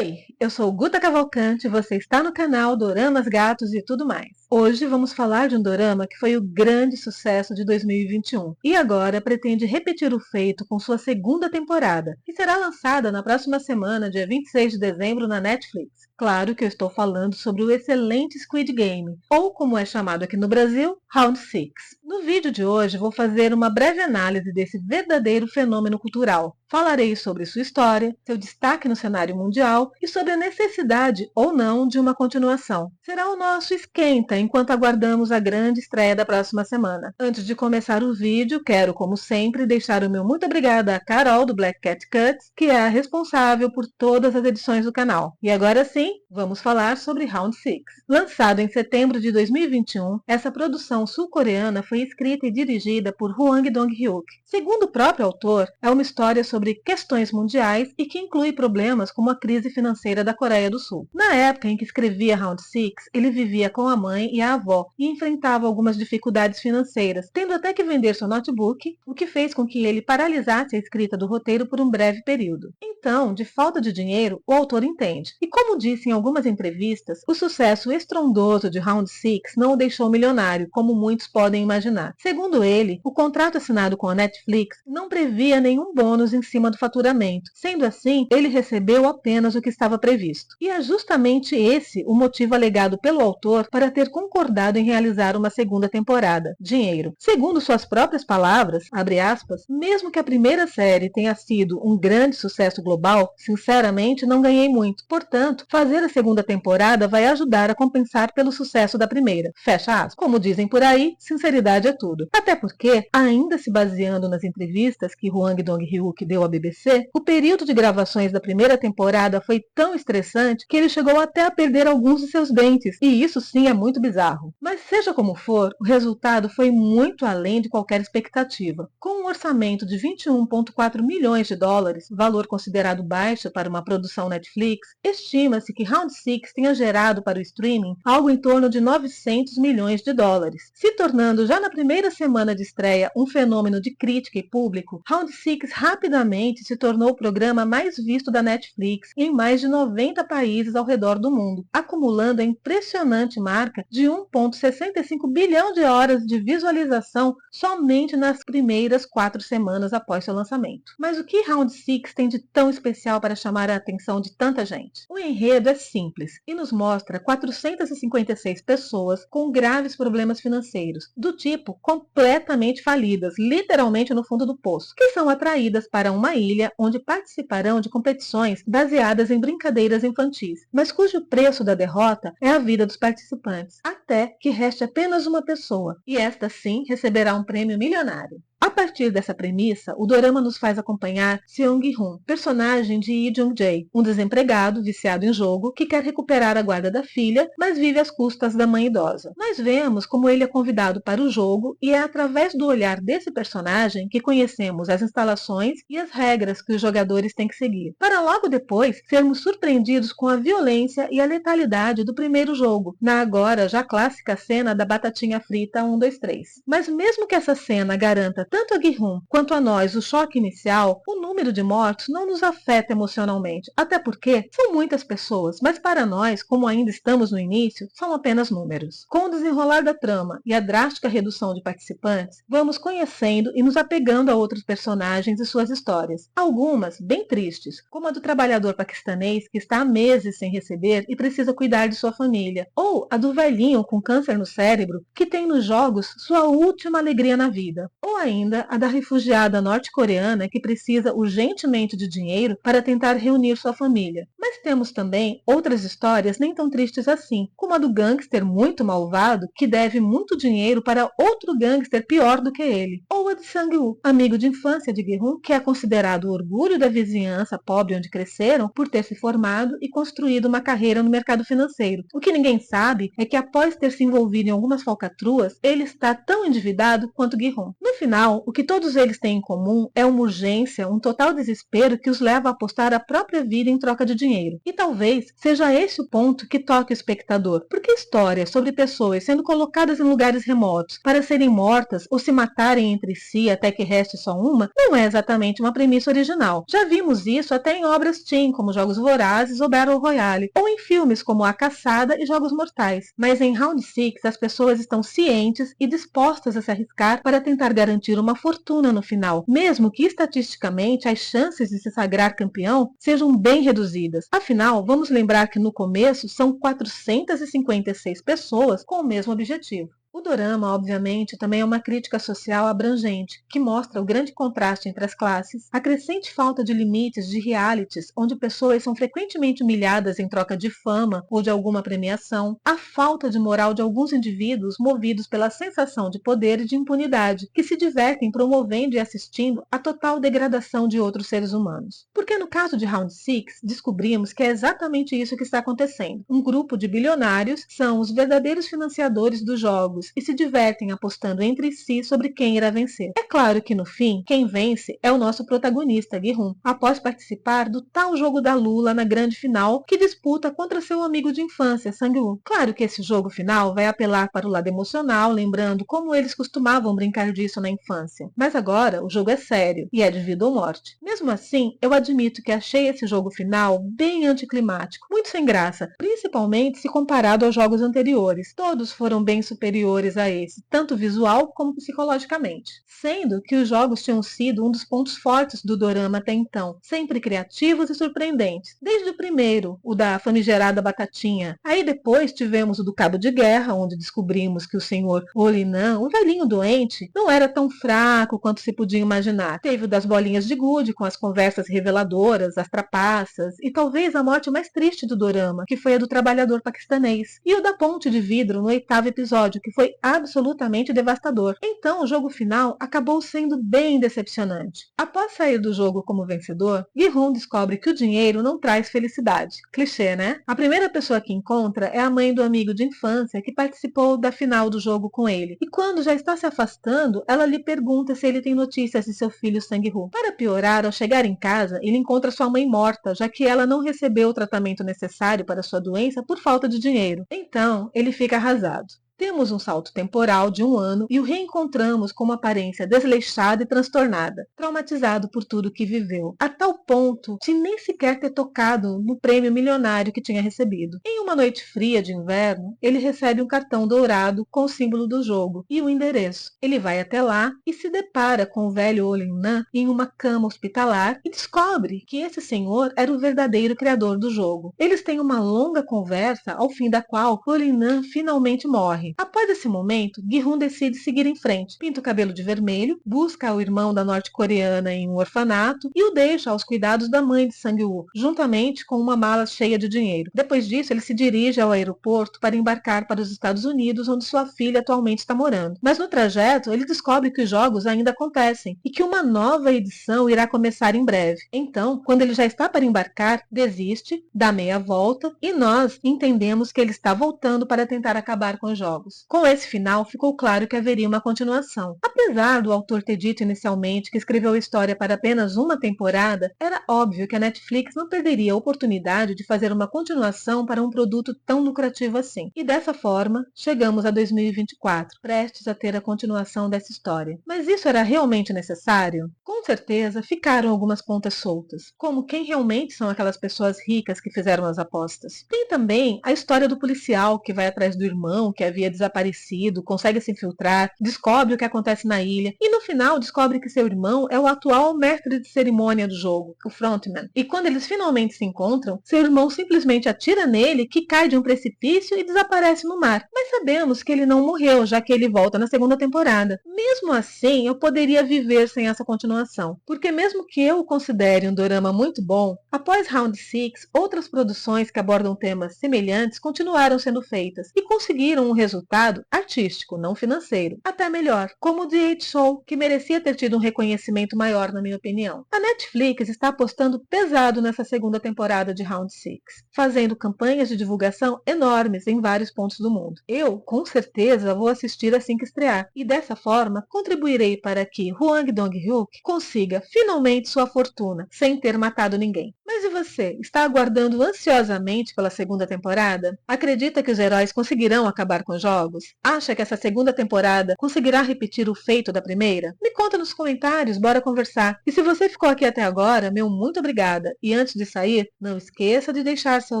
Oi, eu sou Guta Cavalcante, você está no canal Doramas, Gatos e tudo mais. Hoje vamos falar de um dorama que foi o grande sucesso de 2021 e agora pretende repetir o feito com sua segunda temporada, que será lançada na próxima semana, dia 26 de dezembro, na Netflix. Claro que eu estou falando sobre o excelente Squid Game, ou como é chamado aqui no Brasil, Round 6. No vídeo de hoje vou fazer uma breve análise desse verdadeiro fenômeno cultural. Falarei sobre sua história, seu destaque no cenário mundial e sobre a necessidade ou não de uma continuação. Será o nosso esquenta enquanto aguardamos a grande estreia da próxima semana. Antes de começar o vídeo, quero, como sempre, deixar o meu muito obrigada à Carol do Black Cat Cuts, que é a responsável por todas as edições do canal. E agora sim, vamos falar sobre Round 6. Lançado em setembro de 2021, essa produção sul-coreana foi escrita e dirigida por Hwang Dong-hyuk. Segundo o próprio autor, é uma história sobre questões mundiais e que inclui problemas como a crise financeira da Coreia do Sul. Na época em que escrevia Round 6, ele vivia com a mãe e a avó e enfrentava algumas dificuldades financeiras, tendo até que vender seu notebook, o que fez com que ele paralisasse a escrita do roteiro por um breve período. Então, de falta de dinheiro, o autor entende. E como disse em algumas entrevistas, o sucesso estrondoso de Round 6 não o deixou milionário, como muitos podem imaginar. Segundo ele, o contrato assinado com a Netflix não previa nenhum bônus em cima do faturamento. Sendo assim, ele recebeu apenas o que estava previsto. E é justamente esse o motivo alegado pelo autor para ter concordado em realizar uma segunda temporada: dinheiro. Segundo suas próprias palavras, abre aspas, mesmo que a primeira série tenha sido um grande sucesso global, sinceramente não ganhei muito. Portanto, fazer a segunda temporada vai ajudar a compensar pelo sucesso da primeira. Fecha aspas. Como dizem por aí, sinceridade é tudo. Até porque, ainda se baseando nas entrevistas que Hwang Dong-hyuk deu à BBC, o período de gravações da primeira temporada foi tão estressante que ele chegou até a perder alguns de seus dentes, e isso sim é muito bizarro. Mas seja como for, o resultado foi muito além de qualquer expectativa. Com um orçamento de 21,4 milhões de dólares, valor considerado baixo para uma produção Netflix, estima-se que Round 6 tenha gerado para o streaming algo em torno de 900 milhões de dólares, se tornando já na primeira semana de estreia um fenômeno de crítica e público. Round 6 rapidamente se tornou o programa mais visto da Netflix em mais de 90 países ao redor do mundo, acumulando a impressionante marca de 1,65 bilhão de horas de visualização somente nas primeiras 4 semanas após seu lançamento. Mas o que Round 6 tem de tão especial para chamar a atenção de tanta gente? O enredo é simples e nos mostra 456 pessoas com graves problemas financeiros, do tipo completamente falidas, literalmente no fundo do poço, que são atraídas para uma ilha onde participarão de competições baseadas em brincadeiras infantis, mas cujo preço da derrota é a vida dos participantes, até que reste apenas uma pessoa, e esta sim receberá um prêmio milionário. A partir dessa premissa, o dorama nos faz acompanhar Seung-hoon, personagem de Lee Jung-jae, um desempregado viciado em jogo que quer recuperar a guarda da filha, mas vive às custas da mãe idosa. Nós vemos como ele é convidado para o jogo e é através do olhar desse personagem que conhecemos as instalações e as regras que os jogadores têm que seguir, para logo depois sermos surpreendidos com a violência e a letalidade do primeiro jogo, na agora já clássica cena da batatinha frita 1, 2, 3. Mas mesmo que essa cena garanta tanto a Gi-hun quanto a nós o choque inicial, o número de mortos não nos afeta emocionalmente, até porque são muitas pessoas, mas para nós, como ainda estamos no início, são apenas números. Com o desenrolar da trama e a drástica redução de participantes, vamos conhecendo e nos apegando a outros personagens e suas histórias, algumas bem tristes, como a do trabalhador paquistanês que está há meses sem receber e precisa cuidar de sua família, ou a do velhinho com câncer no cérebro que tem nos jogos sua última alegria na vida, ou ainda a da refugiada norte-coreana que precisa urgentemente de dinheiro para tentar reunir sua família. Mas temos também outras histórias nem tão tristes assim, como a do gangster muito malvado que deve muito dinheiro para outro gangster pior do que ele, ou a de Sang-woo, amigo de infância de Gi-hun, que é considerado o orgulho da vizinhança pobre onde cresceram por ter se formado e construído uma carreira no mercado financeiro. O que ninguém sabe é que após ter se envolvido em algumas falcatruas, ele está tão endividado quanto Gi-hun. No final, final, o que todos eles têm em comum é uma urgência, um total desespero que os leva a apostar a própria vida em troca de dinheiro. E talvez seja esse o ponto que toque o espectador, porque histórias sobre pessoas sendo colocadas em lugares remotos para serem mortas ou se matarem entre si até que reste só uma, não é exatamente uma premissa original. Já vimos isso até em obras teen, como Jogos Vorazes ou Battle Royale, ou em filmes como A Caçada e Jogos Mortais. Mas em Round 6, as pessoas estão cientes e dispostas a se arriscar para tentar garantir uma fortuna no final, mesmo que estatisticamente as chances de se sagrar campeão sejam bem reduzidas. Afinal, vamos lembrar que no começo são 456 pessoas com o mesmo objetivo. O dorama, obviamente, também é uma crítica social abrangente, que mostra o grande contraste entre as classes, a crescente falta de limites de realities, onde pessoas são frequentemente humilhadas em troca de fama ou de alguma premiação, a falta de moral de alguns indivíduos movidos pela sensação de poder e de impunidade, que se divertem promovendo e assistindo à total degradação de outros seres humanos. Porque no caso de Round 6, descobrimos que é exatamente isso que está acontecendo. Um grupo de bilionários são os verdadeiros financiadores dos jogos, e se divertem apostando entre si sobre quem irá vencer. É claro que no fim, quem vence é o nosso protagonista, Gi-hun, após participar do tal jogo da Lula na grande final que disputa contra seu amigo de infância, Sang-woo. Claro que esse jogo final vai apelar para o lado emocional, lembrando como eles costumavam brincar disso na infância. Mas agora o jogo é sério e é de vida ou morte. Mesmo assim, eu admito que achei esse jogo final bem anticlimático, muito sem graça, principalmente se comparado aos jogos anteriores. Todos foram bem superiores a esse, tanto visual como psicologicamente. Sendo que os jogos tinham sido um dos pontos fortes do dorama até então, sempre criativos e surpreendentes. Desde o primeiro, o da famigerada batatinha. Aí depois tivemos o do cabo de guerra, onde descobrimos que o senhor Olinan, o velhinho doente, não era tão fraco quanto se podia imaginar. Teve o das bolinhas de gude, com as conversas reveladoras, as trapaças, e talvez a morte mais triste do dorama, que foi a do trabalhador paquistanês. E o da ponte de vidro no 8º episódio, que foi absolutamente devastador. Então o jogo final acabou sendo bem decepcionante. Após sair do jogo como vencedor, Gi-hun descobre que o dinheiro não traz felicidade. Clichê, né? A primeira pessoa que encontra é a mãe do amigo de infância que participou da final do jogo com ele. E quando já está se afastando, ela lhe pergunta se ele tem notícias de seu filho Sang-woo. Para piorar, ao chegar em casa, ele encontra sua mãe morta, já que ela não recebeu o tratamento necessário para sua doença por falta de dinheiro. Então, ele fica arrasado. Temos um salto temporal de 1 ano e o reencontramos com uma aparência desleixada e transtornada, traumatizado por tudo que viveu, a tal ponto de nem sequer ter tocado no prêmio milionário que tinha recebido. Em uma noite fria de inverno, ele recebe um cartão dourado com o símbolo do jogo e o endereço. Ele vai até lá e se depara com o velho Olinan em uma cama hospitalar e descobre que esse senhor era o verdadeiro criador do jogo. Eles têm uma longa conversa, ao fim da qual Olinan finalmente morre. Após esse momento, Gi-hun decide seguir em frente. Pinta o cabelo de vermelho, busca o irmão da norte-coreana em um orfanato e o deixa aos cuidados da mãe de Sang-woo, juntamente com uma mala cheia de dinheiro. Depois disso, ele se dirige ao aeroporto para embarcar para os Estados Unidos, onde sua filha atualmente está morando. Mas no trajeto, ele descobre que os jogos ainda acontecem e que uma nova edição irá começar em breve. Então, quando ele já está para embarcar, desiste, dá meia volta e nós entendemos que ele está voltando para tentar acabar com os jogos. Com esse final, ficou claro que haveria uma continuação. Apesar do autor ter dito inicialmente que escreveu a história para apenas uma temporada, era óbvio que a Netflix não perderia a oportunidade de fazer uma continuação para um produto tão lucrativo assim. E dessa forma, chegamos a 2024, prestes a ter a continuação dessa história. Mas isso era realmente necessário? Com certeza, ficaram algumas pontas soltas, como quem realmente são aquelas pessoas ricas que fizeram as apostas. Tem também a história do policial que vai atrás do irmão que havia desaparecido, consegue se infiltrar, descobre o que acontece na ilha e no final descobre que seu irmão é o atual mestre de cerimônia do jogo, o frontman. E quando eles finalmente se encontram, seu irmão simplesmente atira nele, que cai de um precipício e desaparece no mar. Mas sabemos que ele não morreu, já que ele volta na segunda temporada. Mesmo assim, eu poderia viver sem essa continuação, porque mesmo que eu o considere um dorama muito bom, após Round 6, outras produções que abordam temas semelhantes continuaram sendo feitas e conseguiram um resultado resultado artístico, não financeiro, até melhor, como The 8 Show, que merecia ter tido um reconhecimento maior, na minha opinião. A Netflix está apostando pesado nessa segunda temporada de Round Six, fazendo campanhas de divulgação enormes em vários pontos do mundo. Eu, com certeza, vou assistir assim que estrear, e dessa forma contribuirei para que Hwang Dong-hyuk consiga finalmente sua fortuna, sem ter matado ninguém. Mas e você? Está aguardando ansiosamente pela segunda temporada? Acredita que os heróis conseguirão acabar com os jogos? Acha que essa segunda temporada conseguirá repetir o feito da primeira? Me conta nos comentários, bora conversar. E se você ficou aqui até agora, meu muito obrigada. E antes de sair, não esqueça de deixar seu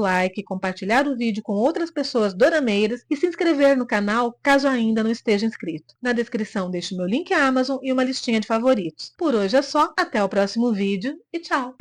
like, compartilhar o vídeo com outras pessoas dorameiras e se inscrever no canal caso ainda não esteja inscrito. Na descrição deixo meu link Amazon e uma listinha de favoritos. Por hoje é só, até o próximo vídeo e tchau!